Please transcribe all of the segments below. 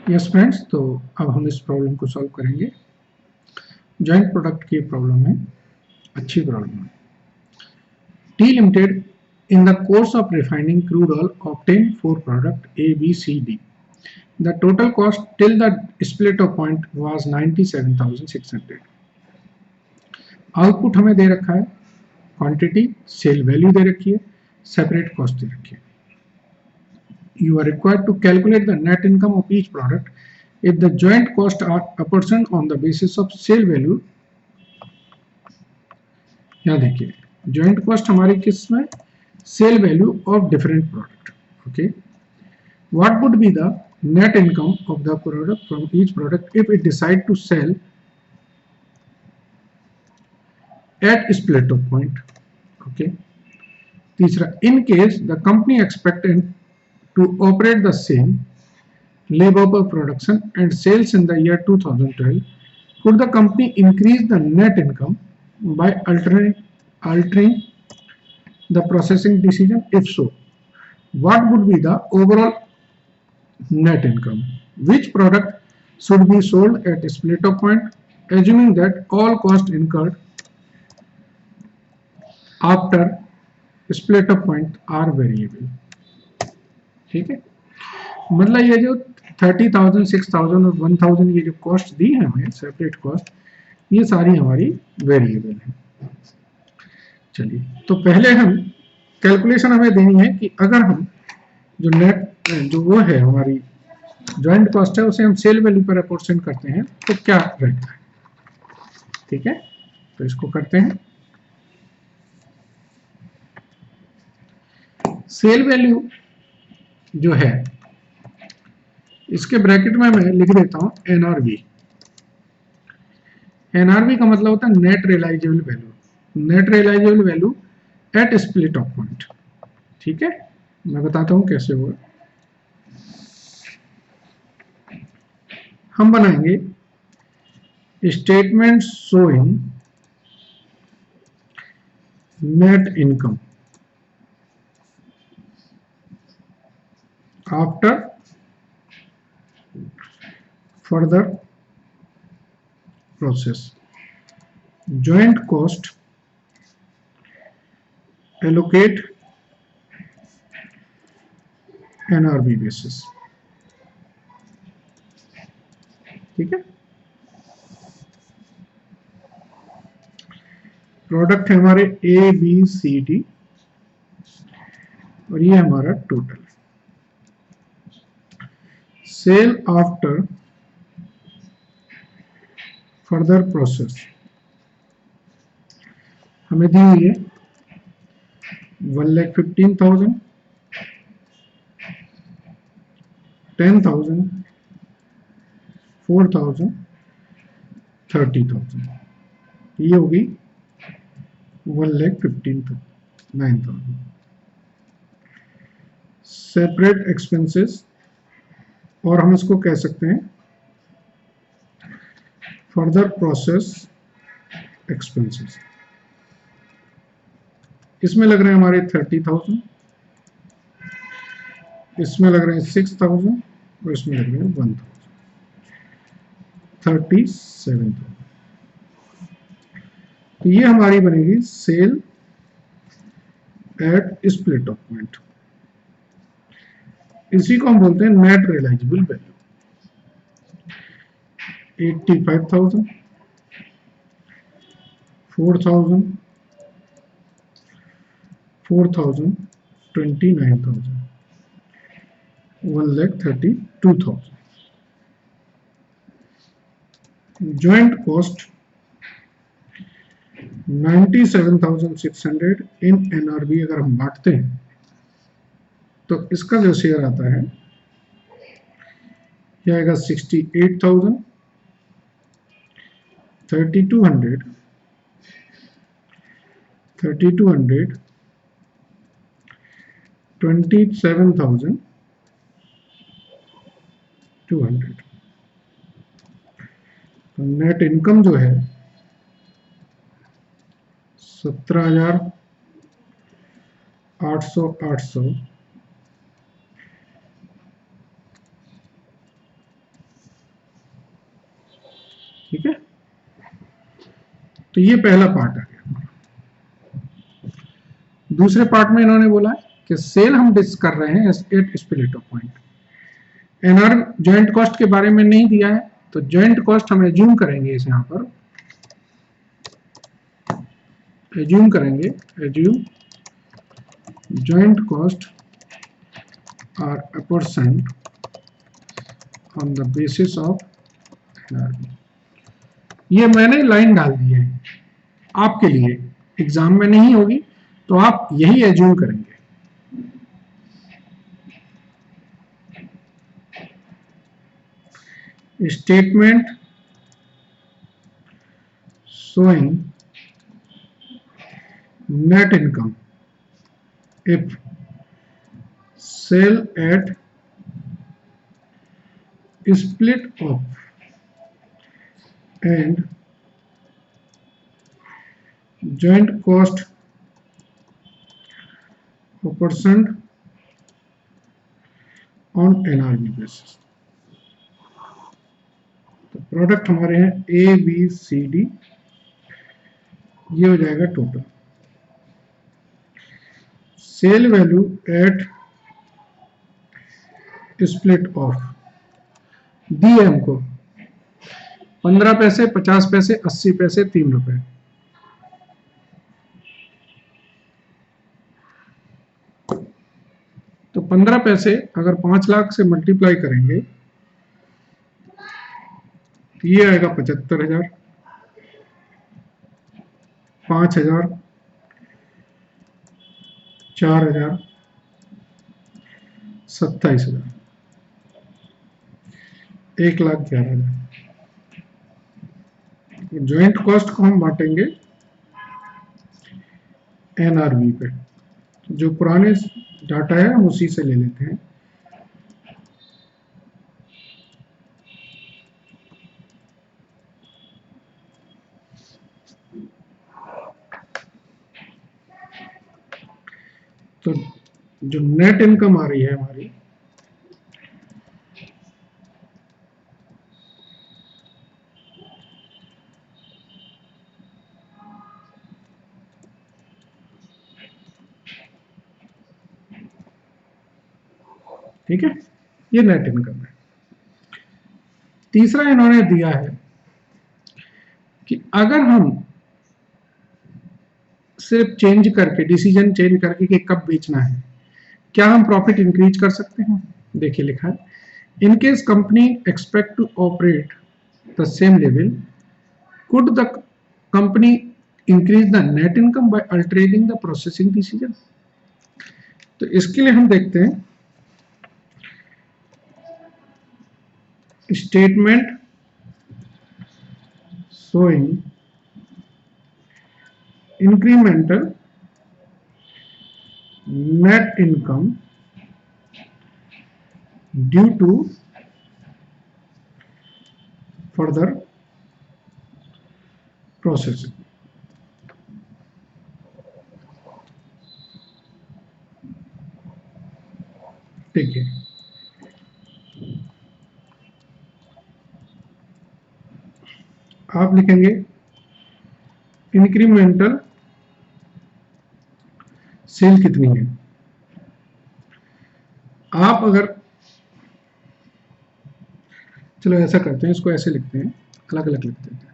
Yes friends, तो अब हम इस प्रॉब्लम को सॉल्व करेंगे। जॉइंट प्रोडक्ट की प्रॉब्लम है, अच्छी प्रॉब्लम है। T limited in the course of refining crude oil obtained four product A, B, C, D. The total cost till the splitter point was 97,600. Output हमें दे रखा है, quantity, cell value दे रखी है, separate cost दे रखी है। You are required to calculate the net income of each product if the joint costs are apportioned on the basis of sale value. यहाँ देखिए, joint cost हमारी किस में, sale value of different product. Okay, what would be the net income of the product from each product if it decide to sell at split off point. Okay, तीसरा, in case the company expected to operate the same labor per production and sales in the year 2012, could the company increase the net income by altering the processing decision? If so, what would be the overall net income? Which product should be sold at split off point, assuming that all costs incurred after split off point are variable. ठीक है, मतलब ये जो 30,000, 6,000 और 1,000 ये जो cost दी है हमें, सेपरेट कॉस्ट, ये सारी हमारी वेरिएबल है। चलिए, तो पहले हम कैलकुलेशन हमें देनी है कि अगर हम जो नेट जो वो है हमारी जॉइंट कॉस्ट है, उसे हम सेल वैल्यू पर अपोर्शन करते हैं तो क्या रहता है। ठीक है, तो इसको करते हैं। सेल वैल्यू जो है, इसके ब्रैकेट में मैं लिख देता हूं एनआरवी। एनआरवी का मतलब होता है net realisable value, net realisable value at split off point. ठीक है, मैं बताता हूं कैसे हुआ। हम बनाएंगे statement showing net income after further process, joint cost allocate NRV basis। ठीक है, प्रोडक्ट है हमारे ए बी सी डी और ये हमारा total. Sale after further process हमें दी हुई है 1,15,000, 10,000, 4,000, 30,000। ये होगी 1,15,9,000। सेपरेट एक्सपेंसेस, और हम इसको कह सकते हैं फर्दर प्रोसेस एक्सपेंसेस। इसमें लग रहे हैं हमारे 30,000, इसमें लग रहे हैं 6,000 और इसमें लग रहे हैं 1,000, 37,000। तो ये हमारी बनेगी sale at split off point. इसी को हम बोलते हैं net realisable value. 85,000, 4,000, 4,000, 29,000, 1,32,000। Joint cost 97,600 in NRV अगर हम बांटते हैं तो इसका जो शेयर आता है यह आएगा 68,000, 3,200, 3,200, 27,200। तो नेट इनकम जो है 17,800 ठीक है, तो ये पहला पार्ट आ गया। दूसरे पार्ट में इन्होंने बोला है कि सेल हम डिस्कस कर रहे हैं at split off point. NR joint cost के बारे में नहीं दिया है, तो जॉइंट कॉस्ट हम एज्यूम करेंगे, इसे यहां पर एज्यूम करेंगे, assume joint cost are apportioned on the basis of NRB. ये मैंने लाइन डाल दी है आपके लिए, एग्जाम में नहीं होगी तो आप यही एज्यूम करेंगे। Statement showing net income if sale at split off and joint cost apportioned on NRV basis। तो प्रोडक्ट हमारे हैं ए बी सी डी, ये हो जाएगा total. Sale value at split off दी है हमको 15 पैसे, 50 पैसे, 80 पैसे, 3 रुपए। तो 15 पैसे अगर 5 लाख से मल्टीप्लाई करेंगे तो ये आएगा 75,000, 5,000, 4,000, 27,000, 1,11,000। ज्वाइंट कॉस्ट को हम बांटेंगे एनआरबी पे, जो पुराने डाटा है हम उसी से ले लेते हैं। तो जो नेट इनकम आ रही है हमारी, ठीक है, ये नेट इनकम है। तीसरा इन्होंने दिया है कि अगर हम सिर्फ चेंज करके, डिसीजन चेंज करके कि कब बेचना है, क्या हम प्रॉफिट इंक्रीज कर सकते हैं? देखिए लिखा है, in case company expect to operate the same level, could the company increase the net income by altering the processing decision. तो इसके लिए हम देखते हैं statement showing incremental net income due to further processing। ठीक है, आप लिखेंगे इंक्रीमेंटल सेल कितनी है। आप अगर, चलो ऐसा करते हैं, इसको ऐसे लिखते हैं, अलग अलग लिखते हैं।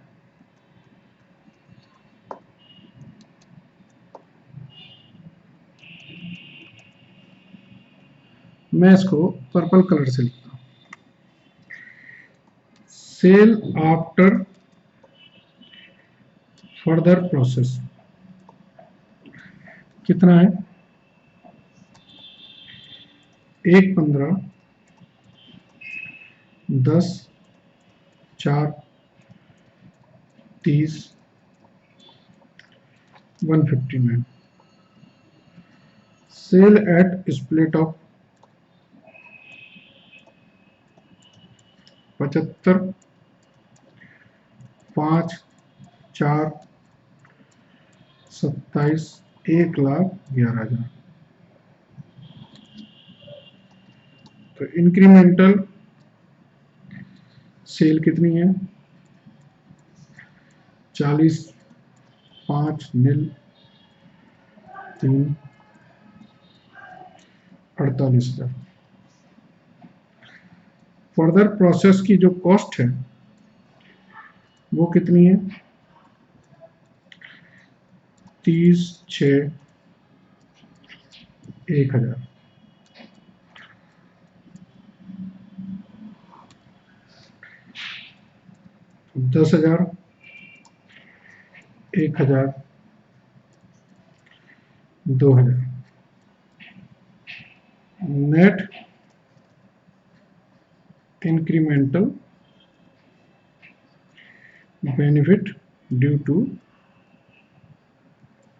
मैं इसको पर्पल कलर से लिखता हूं, सेल आफ्टर फर्दर प्रोसेस कितना है, 1, 15, 10, 4, 30, 159। Sale at split off 75, 5, 4, 27, 1,11,000। तो इंक्रीमेंटल सेल कितनी है, 40, 5 नील 3 48,000। फर्दर प्रोसेस की जो कॉस्ट है वो कितनी है? 30, 6, 1,000। 10,000, 1,000, 2,000। Net incremental benefit due to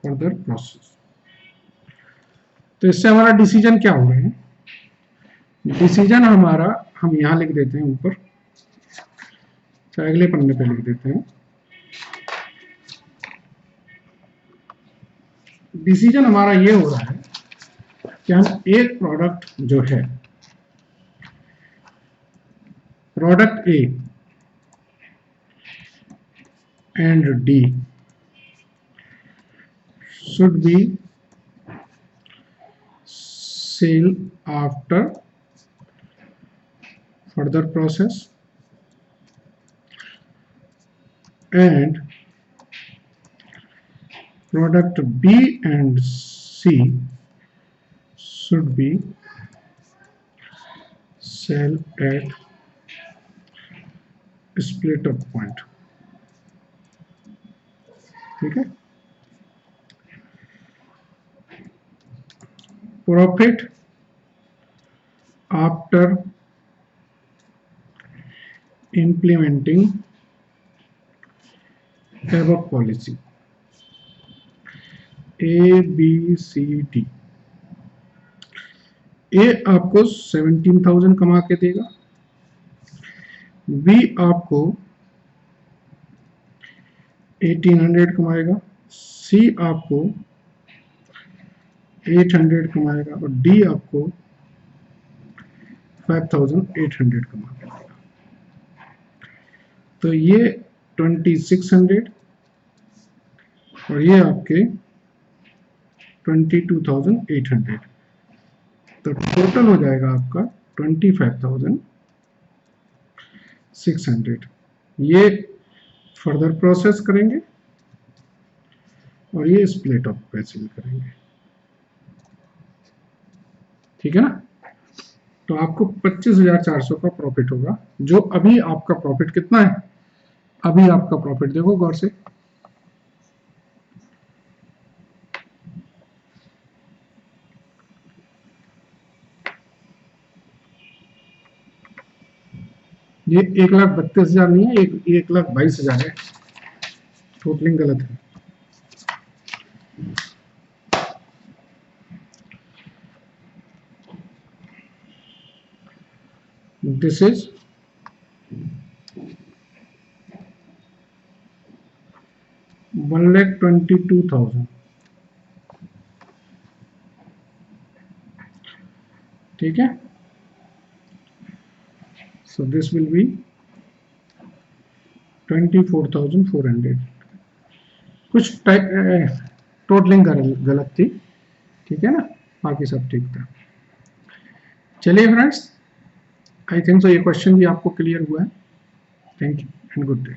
further process. तो इससे हमारा डिसीजन क्या हो रहा है? डिसीजन हमारा हम यहां लिख देते हैं ऊपर, चाहे अगले पन्ने पे लिख देते हैं। डिसीजन हमारा ये हो रहा है कि हम एक प्रोडक्ट जो है, product A and D should be sale after further process, and product B and C should be sell at split up point। ठीक है। Profit after implementing above policy A, B, C, D। A आपको 17,000 कमा के देगा, B आपको 1800 कमाएगा, C आपको 800 कमाएगा और D आपको 5,800 कमा के देगा। तो ये 2,600 और ये आपके 22,800। तो टोटल हो जाएगा आपका 25,600। ये फर्दर प्रोसेस करेंगे और ये स्प्लिट ऑफ पे सेल करेंगे। ठीक है ना। तो आपको 25,400 का प्रॉफिट होगा। जो अभी आपका प्रॉफिट कितना है? अभी आपका प्रॉफिट देखो गौर से, ये 1,32,000 नहीं है, 1,22,000 है। टोटलिंग गलत है। This is 1,22,000। ठीक है। So this will be 24,400। कुछ टोटलिंग गलत थी। ठीक है ना, बाकी सब ठीक था। चलिए फ्रेंड्स, आई थिंक सो ये क्वेश्चन भी आपको क्लियर हुआ है। Thank you and good day.